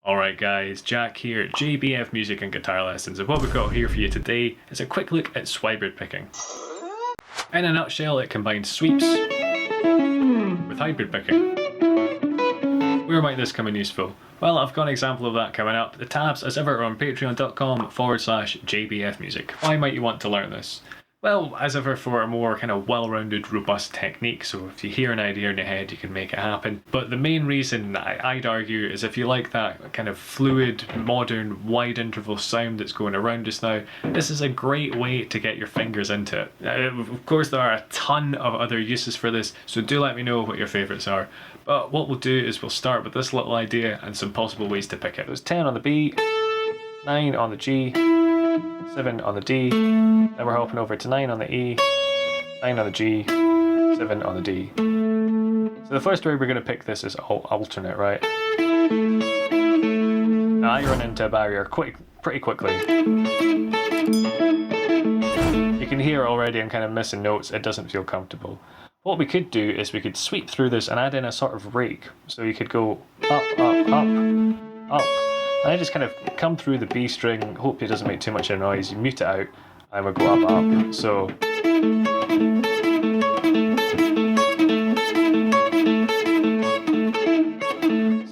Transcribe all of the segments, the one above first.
Alright guys, Jack here at JBF Music and Guitar Lessons, and what we've got here for you today is a quick look at Swhybrid picking. In a nutshell, it combines sweeps with hybrid picking. Where might this come in useful? Well, I've got an example of that coming up. The tabs, as ever, are on patreon.com/JBF Music. Why might you want to learn this? Well, as ever, for a more kind of well-rounded, robust technique, so if you hear an idea in your head, you can make it happen. But the main reason I'd argue is if you like that kind of fluid, modern, wide interval sound that's going around just now, this is a great way to get your fingers into it. Of course, there are a ton of other uses for this, so do let me know what your favourites are. But what we'll do is we'll start with this little idea and some possible ways to pick it. There's 10 on the B, 9 on the G, 7 on the D, then we're hopping over to 9 on the E, 9 on the G, 7 on the D. So the first way we're going to pick this is alternate, right? Now I run into a barrier pretty quickly. You can hear already I'm kind of missing notes, it doesn't feel comfortable. What we could do is we could sweep through this and add in a sort of rake. So you could go up, up, up, up. And I just kind of come through the B string, hope it doesn't make too much of a noise, you mute it out, and we'll go up, up. So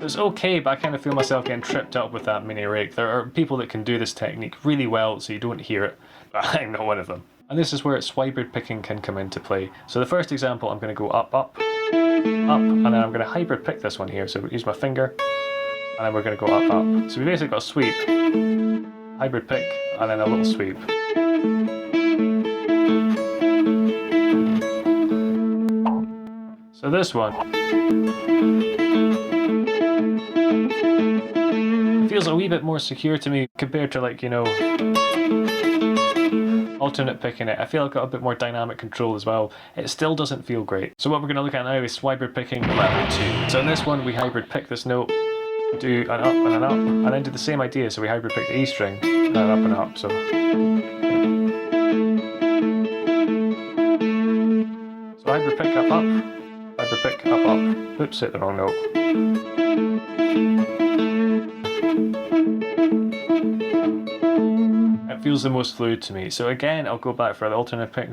it's okay, but I kind of feel myself getting tripped up with that mini rake. There are people that can do this technique really well, so you don't hear it, but I'm not one of them. And this is where Swhybrid picking can come into play. So the first example, I'm going to go up, up, up, and then I'm going to hybrid pick this one here. So use my finger, and then we're going to go up, up. So we basically got a sweep, hybrid pick, and then a little sweep. So this one feels a wee bit more secure to me compared to, like, you know, alternate picking it. I feel I've got a bit more dynamic control as well. It still doesn't feel great. So what we're going to look at now is Swhybrid picking level 2. So in this one we hybrid pick this note, do an up and an up, and then do the same idea. So we hybrid pick the E string, and then up and up. So hybrid pick up, up, hybrid pick up, up. Oops, hit the wrong note. It feels the most fluid to me. So again, I'll go back for the alternate pick.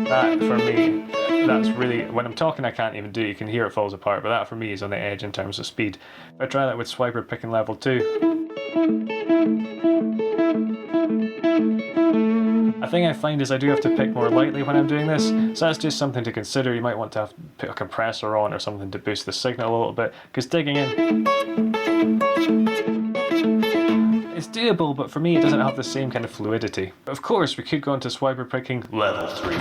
That for me, that's really, when I'm talking I can't even do it, you can hear it falls apart, but that for me is on the edge in terms of speed. If I try that with Swhybrid picking level 2, a thing I find is I do have to pick more lightly when I'm doing this, so that's just something to consider. You might want to have to put a compressor on or something to boost the signal a little bit, because digging in, it's doable, but for me it doesn't have the same kind of fluidity. But of course, we could go into Swhybrid picking level 3.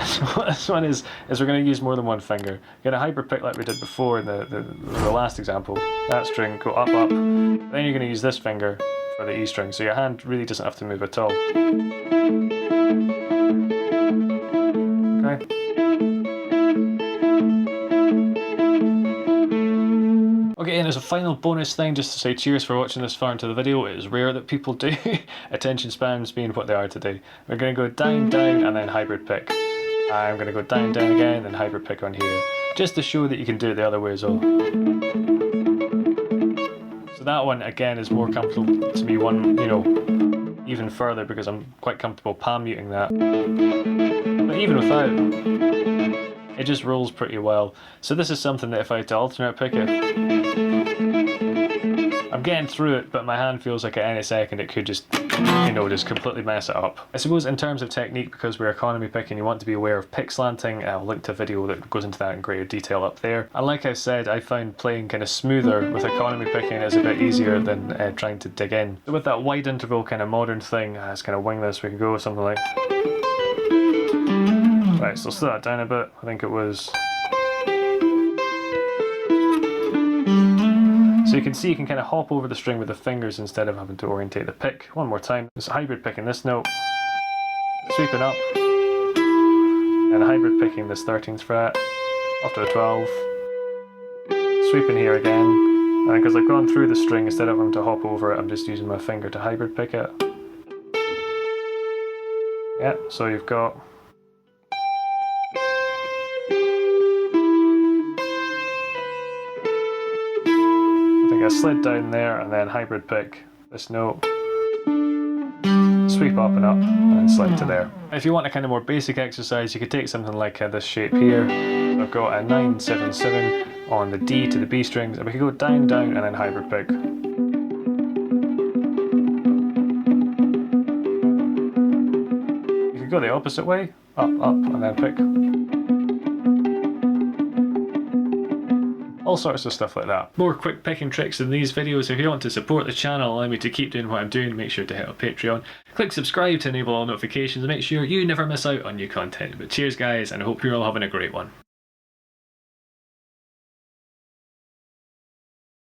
So what this one is we're going to use more than one finger. Get a hybrid pick like we did before in the last example. That string, go up, up. Then you're going to use this finger for the E string, so your hand really doesn't have to move at all. Okay. Okay, and as a final bonus thing, just to say cheers for watching this far into the video. It is rare that people do. Attention spans being what they are today. We're going to go down, down, and then hybrid pick. I'm going to go down, down again, then hybrid pick on here. Just to show that you can do it the other way as well. So that one, again, is more comfortable to me, even further, because I'm quite comfortable palm muting that. But even without, it just rolls pretty well. So this is something that if I had to alternate pick it, I'm getting through it, but my hand feels like at any second it could just, just completely mess it up. I suppose in terms of technique, because we're economy picking, you want to be aware of pick slanting. I'll link to a video that goes into that in greater detail up there. And like I said, I found playing kind of smoother with economy picking is a bit easier than trying to dig in. So with that wide interval kind of modern thing, let's kind of wing this. We can go with something like... Right, so slow that down a bit. I think it was... So you can see you can kind of hop over the string with the fingers instead of having to orientate the pick. One more time. It's hybrid picking this note, sweeping up, and hybrid picking this 13th fret, off to the 12, sweeping here again, and because I've gone through the string, instead of having to hop over it, I'm just using my finger to hybrid pick it. Yeah, so you've got... get a slid down there and then hybrid pick this note, sweep up and up, and then slide to there. If you want a kind of more basic exercise, you could take something like this shape here. So I've got a 9-7-7 on the D to the B strings, and we could go down, down, and then hybrid pick. You could go the opposite way, up, up, and then pick. All sorts of stuff like that. More quick picking tricks in these videos. If you want to support the channel, allow me to keep doing what I'm doing, make sure to hit up Patreon. Click subscribe to enable all notifications and make sure you never miss out on new content. But cheers guys, and I hope you're all having a great one.